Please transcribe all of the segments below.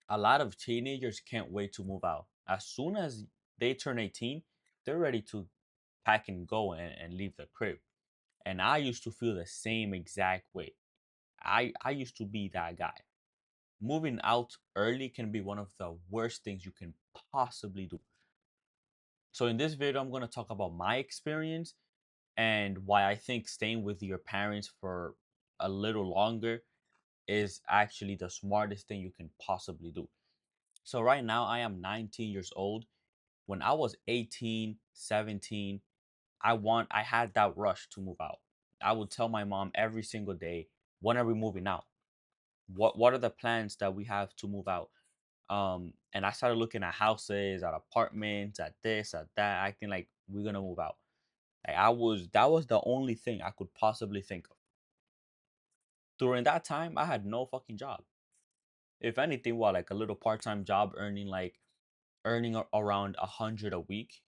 A lot of teenagers can't wait to move out. As soon as they turn 18, they're ready to pack and go and leave the crib. And I used to feel the same exact way. I used to be that guy. Moving out early can be one of the worst things you can possibly do. So in this video, I'm going to talk about my experience and why I think staying with your parents for a little longer is actually the smartest thing you can possibly do. So right now I am 19 years old. When I was 18, 17, I had that rush to move out. I would tell my mom every single day, when are we moving out? What are the plans that we have to move out? And I started looking at houses, at apartments, at this, at that, acting like we're gonna move out. Like that was the only thing I could possibly think of. During that time, I had no fucking job. If anything, what, like a little part-time job earning around 100 a week,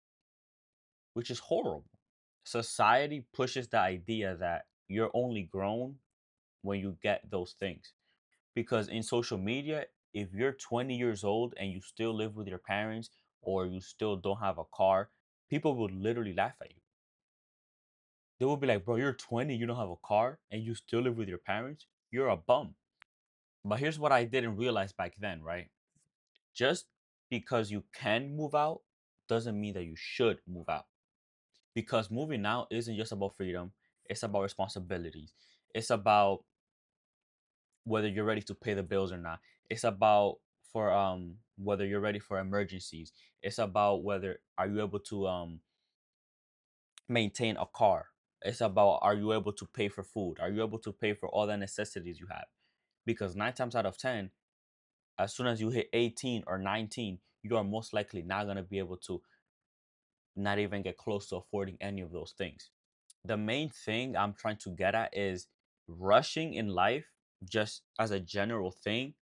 which is horrible. Society pushes the idea that you're only grown when you get those things. Because in social media, if you're 20 years old and you still live with your parents or you still don't have a car, people will literally laugh at you. They will be like, bro, you're 20, you don't have a car, and you still live with your parents? You're a bum. But here's what I didn't realize back then, right? Just because you can move out doesn't mean that you should move out. Because moving out isn't just about freedom, it's about responsibilities. It's about whether you're ready to pay the bills or not. It's about for whether you're ready for emergencies. It's about whether are you able to maintain a car. It's about are you able to pay for food? Are you able to pay for all the necessities you have? Because 9 times out of 10, as soon as you hit 18 or 19, you are most likely not going to be able to not even get close to affording any of those things. The main thing I'm trying to get at is rushing in life, just as a general thing,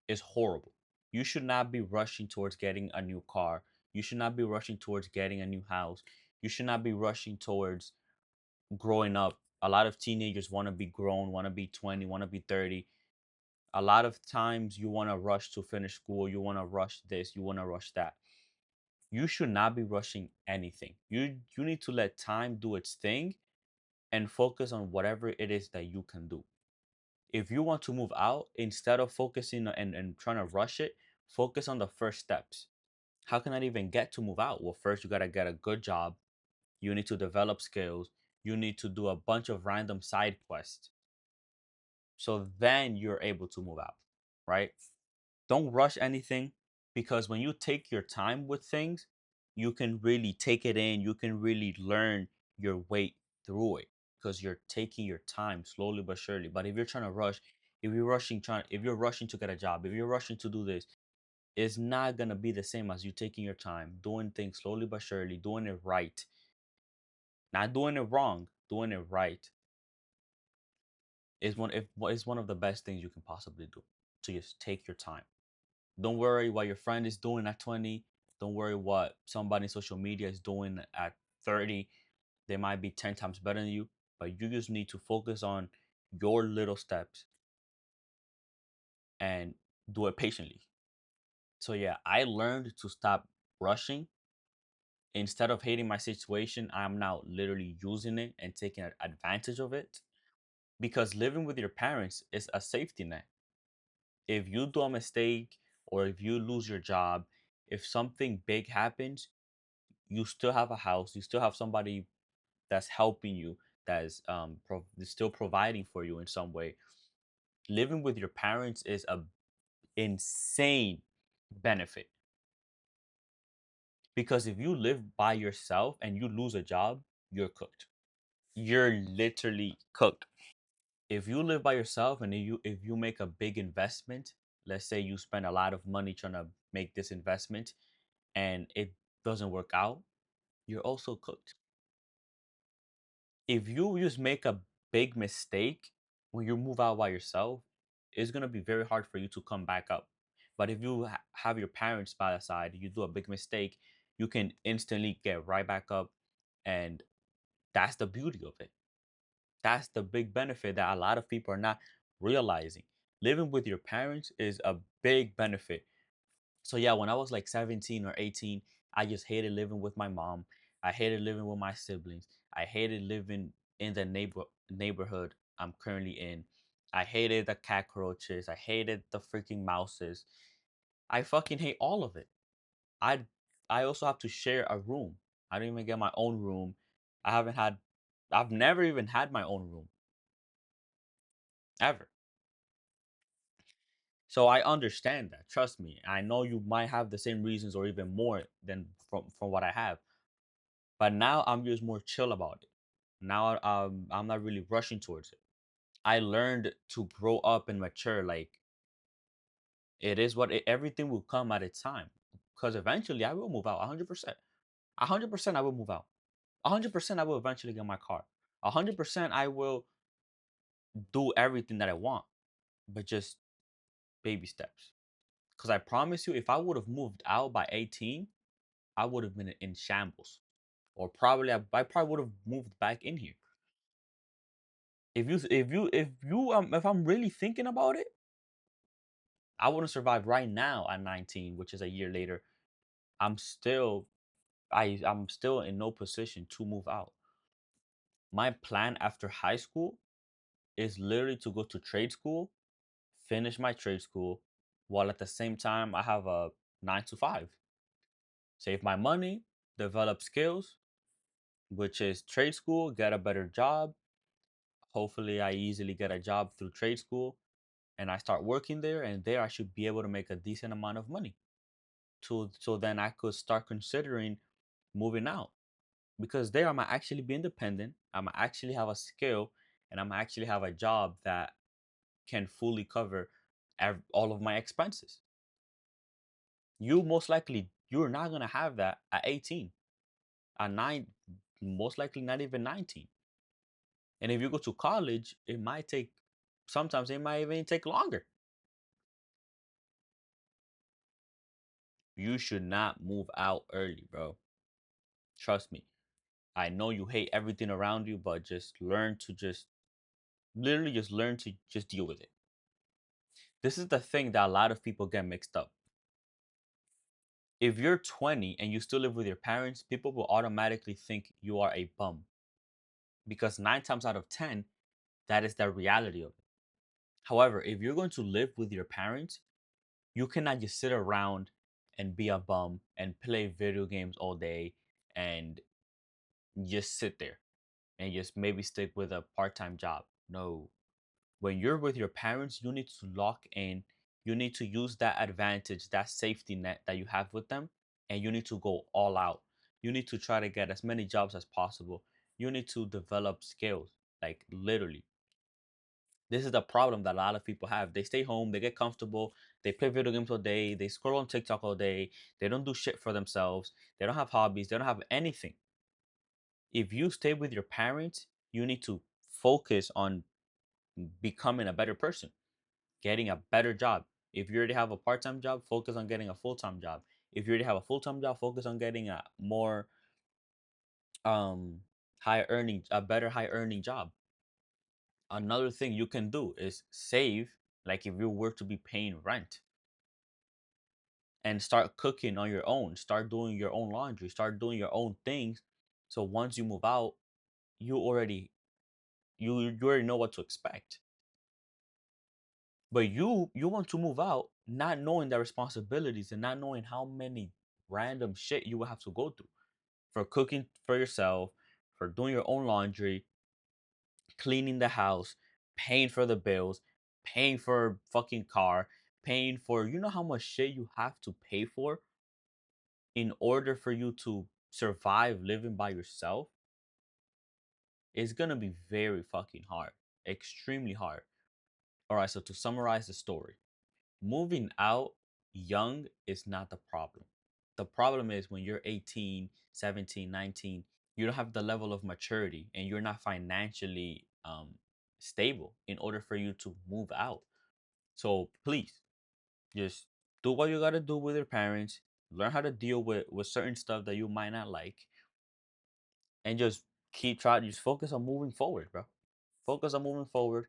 is horrible. You should not be rushing towards getting a new car. You should not be rushing towards getting a new house. You should not be rushing towards growing up. A lot of teenagers want to be grown, want to be 20, want to be 30. A lot of times you want to rush to finish school, you want to rush this, you want to rush that. You should not be rushing anything. You need to let time do its thing and focus on whatever it is that you can do. If you want to move out, instead of focusing and trying to rush it, focus on the first steps. How can I even get to move out? Well, first you got to get a good job. You need to develop skills. You need to do a bunch of random side quests. So then you're able to move out, right? Don't rush anything because when you take your time with things, you can really take it in. You can really learn your way through it because you're taking your time slowly but surely. But if you're trying to rush, if you're rushing to get a job, if you're rushing to do this, it's not gonna be the same as you taking your time, doing things slowly but surely, doing it right, not doing it wrong, doing it right is one of the best things you can possibly do. To just take your time. Don't worry what your friend is doing at 20. Don't worry what somebody in social media is doing at 30. They might be 10 times better than you, but you just need to focus on your little steps and do it patiently. So, yeah, I learned to stop rushing. Instead of hating my situation, I'm now literally using it and taking advantage of it because living with your parents is a safety net. If you do a mistake or if you lose your job, if something big happens, you still have a house, you still have somebody that's helping you, that's still providing for you in some way. Living with your parents is a insane benefit because if you live by yourself and you lose a job, you're cooked. You're literally cooked. If you live by yourself and if you make a big investment, let's say you spend a lot of money trying to make this investment and it doesn't work out, you're also cooked. If you just make a big mistake when you move out by yourself, it's going to be very hard for you to come back up. But if you have your parents by the side, you do a big mistake, you can instantly get right back up. And that's the beauty of it. That's the big benefit that a lot of people are not realizing. living with your parents is a big benefit. So yeah, when I was like 17 or 18, I just hated living with my mom. I hated living with my siblings. I hated living in the neighborhood I'm currently in. I hated the cockroaches. I hated the freaking mouses. I fucking hate all of it. I I also have to share a room. I don't even get my own room. I haven't had I've never even had my own room ever. So I understand that. Trust me. I know you might have the same reasons or even more than from what I have. But now I'm just more chill about it. Now I'm not really rushing towards it. I learned to grow up and mature. Like it is everything will come at its time. Because eventually I will move out 100%. 100% I will move out. 100% I will eventually get my car. 100% I will do everything that I want, but just baby steps. Because I promise you, if I would have moved out by 18, I would have been in shambles. Or probably I probably would have moved back in here. If I'm really thinking about it, I wouldn't survive right now at 19, which is a year later. I'm still I'm still in no position to move out. My plan after high school is literally to go to trade school, finish my trade school, while at the same time I have a 9 to 5. Save my money, develop skills, which is trade school, get a better job. Hopefully I easily get a job through trade school and I start working there, and there I should be able to make a decent amount of money. So then I could start considering moving out, because there I might actually be independent. I might actually have a skill, and I might actually have a job that can fully cover all of my expenses. You most likely you're not gonna have that at 18, at 9, most likely not even 19. And if you go to college, it might take sometimes it might even take longer. You should not move out early, bro. Trust me. I know you hate everything around you, but just learn to just literally just learn to just deal with it. This is the thing that a lot of people get mixed up. If you're 20 and you still live with your parents, people will automatically think you are a bum, because 9 times out of 10, that is the reality of it. However, if you're going to live with your parents, you cannot just sit around and be a bum and play video games all day and just sit there and just maybe stick with a part-time job. No. When you're with your parents, you need to lock in. You need to use that advantage, that safety net that you have with them, and you need to go all out. You need to try to get as many jobs as possible. You need to develop skills, like literally. This is the problem that a lot of people have. They stay home, they get comfortable, they play video games all day, they scroll on TikTok all day, they don't do shit for themselves, they don't have hobbies, they don't have anything. If you stay with your parents, you need to focus on becoming a better person, getting a better job. If you already have a part-time job, focus on getting a full-time job. If you already have a full-time job, focus on getting a more um a better high earning job. Another thing you can do is save, like if you were to be paying rent, and start cooking on your own, start doing your own laundry, start doing your own things. So once you move out, you already you already know what to expect. But you want to move out not knowing the responsibilities and not knowing how many random shit you will have to go through for cooking for yourself, for doing your own laundry, cleaning the house, paying for the bills, paying for fucking car, paying for, you know how much shit you have to pay for in order for you to survive living by yourself. It's gonna be very fucking hard, extremely hard. All right, so to summarize the story, moving out young is not the problem. The problem is when you're 18, 17, 19, you don't have the level of maturity and you're not financially stable in order for you to move out. So please just do what you got to do with your parents, learn how to deal with certain stuff that you might not like, and just keep trying, just focus on moving forward, bro. Focus on moving forward.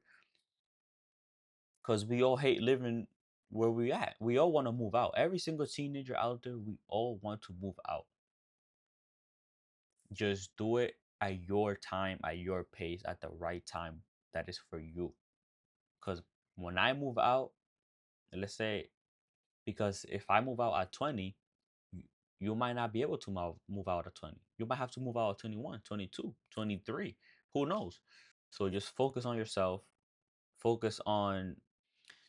because we all hate living where we at. We all want to move out. Every single teenager out there, we all want to move out. Just do it at your time, at your pace, at the right time that is for you. Because when I move out, let's say, because if I move out at 20, you, you might not be able to move out at 20. You might have to move out at 21, 22, 23. Who knows? So just focus on yourself. Focus on.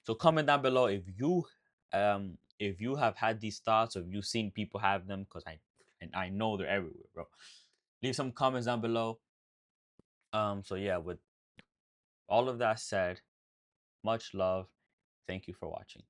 So comment down below if you have had these thoughts or if you've seen people have them, because I know they're everywhere, bro. Leave some comments down below. So yeah, with all of that said, much love. Thank you for watching.